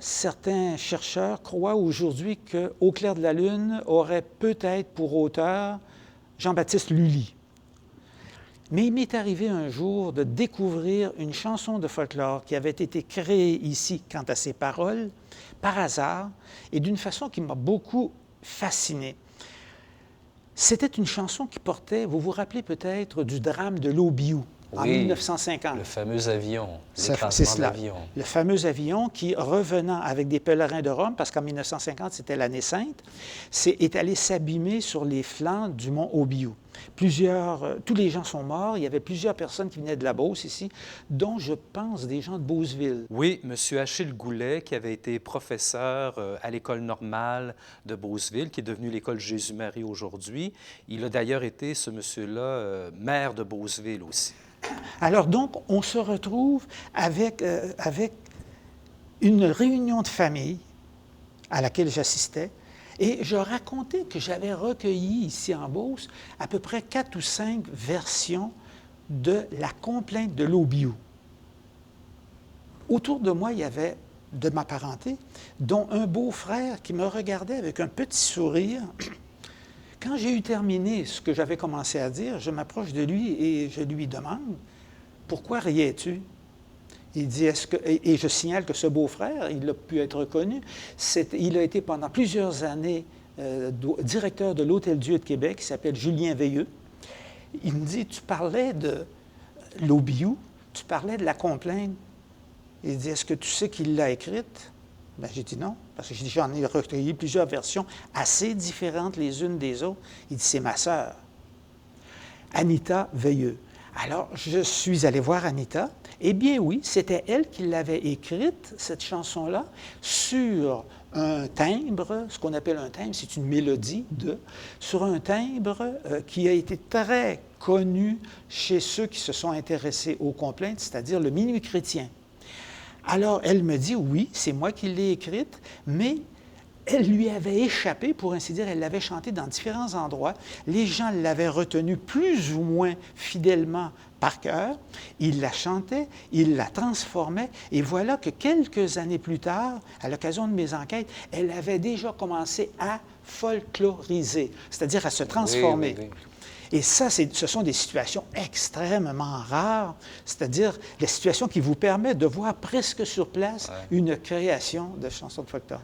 Certains chercheurs croient aujourd'hui que Au clair de la lune aurait peut-être pour auteur Jean-Baptiste Lully. Mais il m'est arrivé un jour de découvrir une chanson de folklore qui avait été créée ici quant à ses paroles, par hasard, et d'une façon qui m'a beaucoup fasciné. C'était une chanson qui portait, vous vous rappelez peut-être, du drame de l'Obiou en 1950. Le fameux avion, C'est l'écrasement de cela. l'avion. Le fameux avion qui, revenant avec des pèlerins de Rome, parce qu'en 1950, c'était l'année sainte, est allé s'abîmer sur les flancs du mont Obiou. Tous les gens sont morts. Il y avait plusieurs personnes qui venaient de la Beauce ici, dont, je pense, des gens de Beauceville. Oui, M. Achille Goulet, qui avait été professeur à l'École normale de Beauceville, qui est devenue l'École Jésus-Marie aujourd'hui. Il a d'ailleurs été, ce monsieur-là, maire de Beauceville aussi. Alors donc, on se retrouve avec une réunion de famille à laquelle j'assistais, et je racontais que j'avais recueilli ici en Beauce à peu près 4 ou 5 versions de la complainte de l'Obiou. Autour de moi, il y avait de ma parenté, dont un beau-frère qui me regardait avec un petit sourire. Quand j'ai eu terminé ce que j'avais commencé à dire, je m'approche de lui et je lui demande « Pourquoi riais-tu? » Il dit et je signale que ce beau-frère, il a pu être reconnu, il a été pendant plusieurs années directeur de l'Hôtel-Dieu de Québec, qui s'appelle Julien Veilleux. Il me dit « Tu parlais de l'Obiou, tu parlais de la complainte. » Il dit « Est-ce que tu sais qui l'a écrite? » Ben, j'ai dit non, parce que j'en ai recueilli plusieurs versions assez différentes les unes des autres. Il dit, c'est ma sœur, Anita Veilleux. Alors, je suis allé voir Anita. Eh bien oui, c'était elle qui l'avait écrite, cette chanson-là, sur un timbre, ce qu'on appelle un timbre, c'est une mélodie sur un timbre qui a été très connu chez ceux qui se sont intéressés aux complaintes, c'est-à-dire le minuit chrétien. Alors, elle me dit, oui, c'est moi qui l'ai écrite, mais elle lui avait échappé, pour ainsi dire, elle l'avait chantée dans différents endroits. Les gens l'avaient retenue plus ou moins fidèlement par cœur. Ils la chantaient, ils la transformaient, et voilà que quelques années plus tard, à l'occasion de mes enquêtes, elle avait déjà commencé à folkloriser, c'est-à-dire à se transformer. Oui. Et ça, ce sont des situations extrêmement rares, c'est-à-dire des situations qui vous permettent de voir presque sur place une création de chansons de folklore.